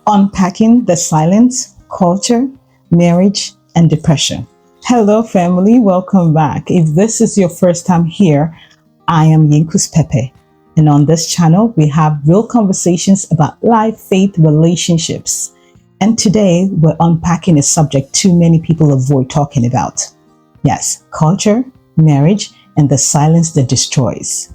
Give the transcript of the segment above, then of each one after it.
Unpacking the silence, culture, marriage, and depression. Hello, family. Welcome back. If this is your first time here, I am YinkusPepe. And on this channel, we have real conversations about life, faith, relationships. And today, we're unpacking a subject too many people avoid talking about. Yes, culture, marriage, and the silence that destroys.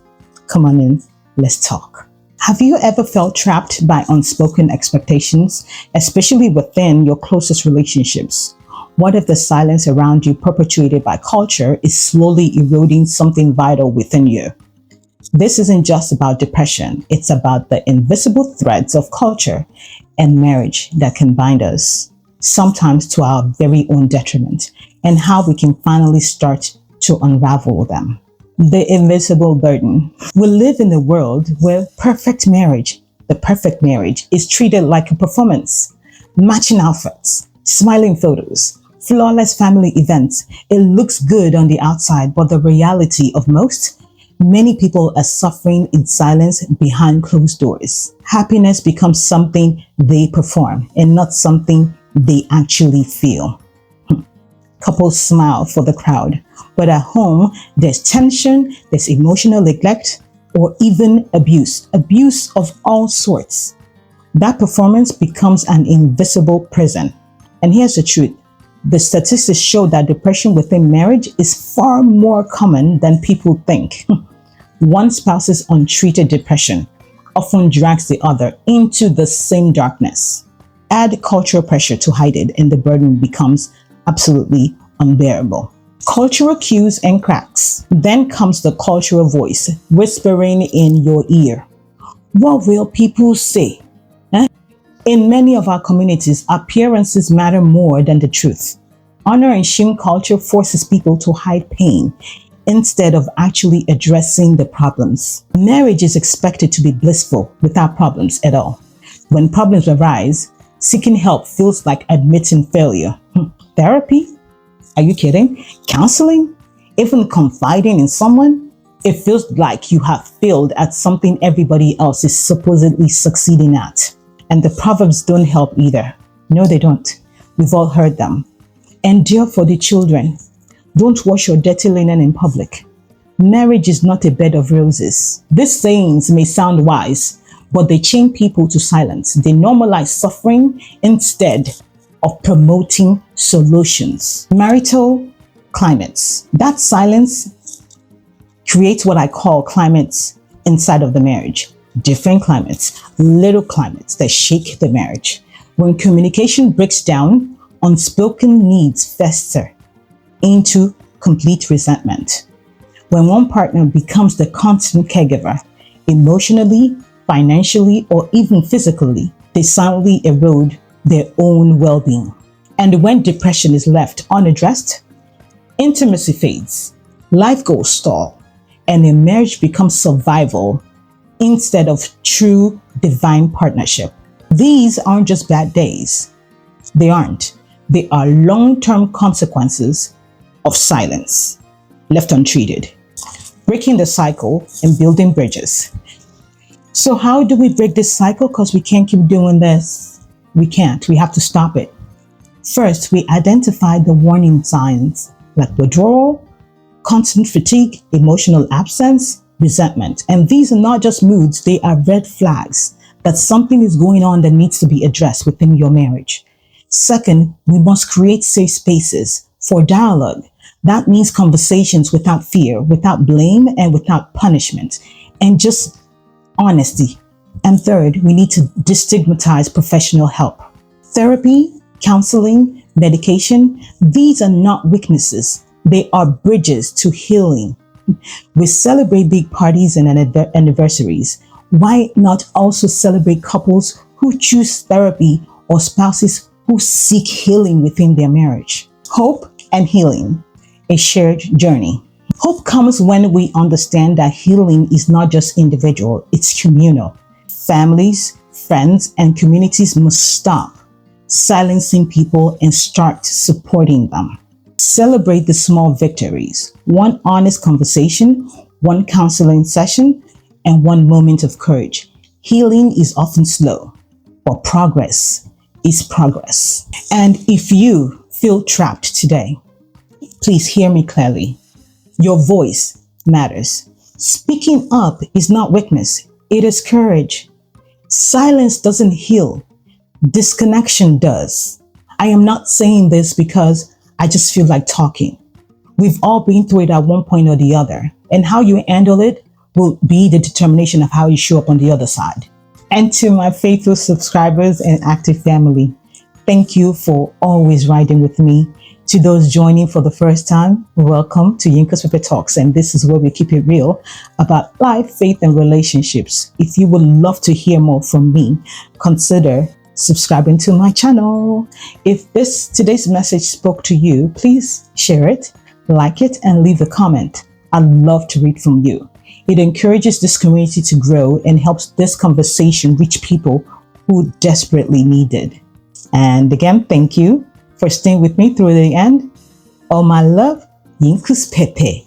Come on in, let's talk. Have you ever felt trapped by unspoken expectations, especially within your closest relationships? What if the silence around you, perpetuated by culture, is slowly eroding something vital within you? This isn't just about depression, it's about the invisible threads of culture and marriage that can bind us, sometimes to our very own detriment, and how we can finally start to unravel them. The invisible burden. We live in a world where the perfect marriage, is treated like a performance. Matching outfits, smiling photos, flawless family events. It looks good on the outside, but the reality of many people are suffering in silence behind closed doors. Happiness becomes something they perform and not something they actually feel. Couples smile for the crowd, but at home, there's tension, there's emotional neglect, or even abuse of all sorts. That performance becomes an invisible prison. And here's the truth. The statistics show that depression within marriage is far more common than people think. One spouse's untreated depression often drags the other into the same darkness. Add cultural pressure to hide it, and the burden becomes absolutely unbearable. Cultural cues and cracks. Then comes the cultural voice whispering in your ear. What will people say? In many of our communities, appearances matter more than the truth. Honor and shame culture forces people to hide pain instead of actually addressing the problems. Marriage is expected to be blissful without problems at all. When problems arise, seeking help feels like admitting failure. Therapy? Are you kidding? Counseling? Even confiding in someone? It feels like you have failed at something everybody else is supposedly succeeding at. And the proverbs don't help either. No, they don't. We've all heard them. Endure for the children. Don't wash your dirty linen in public. Marriage is not a bed of roses. These sayings may sound wise, but they chain people to silence. They normalize suffering instead of promoting solutions. Marital climates. That silence creates what I call climates inside of the marriage. Different climates, little climates that shake the marriage. When communication breaks down, unspoken needs fester into complete resentment. When one partner becomes the constant caregiver, emotionally, financially, or even physically, they silently erode their own well-being. And when depression is left unaddressed, intimacy fades, life goes stall, and a marriage becomes survival instead of true divine partnership. These aren't just bad days. They aren't. They are long-term consequences of silence, left untreated, breaking the cycle and building bridges. So how do we break this cycle? Because we can't keep doing this. We can't. We have to stop it. First, we identify the warning signs like withdrawal, constant fatigue, emotional absence, resentment. And these are not just moods, they are red flags that something is going on that needs to be addressed within your marriage. Second, we must create safe spaces for dialogue. That means conversations without fear, without blame, and without punishment, and just honesty. And third, we need to destigmatize professional help. Therapy, counseling, medication, these are not weaknesses. They are bridges to healing. We celebrate big parties and anniversaries. Why not also celebrate couples who choose therapy or spouses who seek healing within their marriage? Hope and healing, a shared journey. Hope comes when we understand that healing is not just individual, it's communal. Families, friends, and communities must stop silencing people and start supporting them. Celebrate the small victories. One honest conversation, one counseling session, and one moment of courage. Healing is often slow, but progress is progress. And if you feel trapped today, please hear me clearly. Your voice matters. Speaking up is not weakness, it is courage. Silence doesn't heal, disconnection does. I am not saying this because I just feel like talking. We've all been through it at one point or the other, and how you handle it will be the determination of how you show up on the other side. And to my faithful subscribers and active family, thank you for always riding with me. To those joining for the first time, welcome to YinkusPepe Talks, and this is where we keep it real about life, faith, and relationships. If you would love to hear more from me, consider subscribing to my channel. If today's message spoke to you, please share it, like it, and leave a comment. I'd love to read from you. It encourages this community to grow and helps this conversation reach people who desperately need it. And again, thank you for staying with me through the end. All my love, YinkusPepe.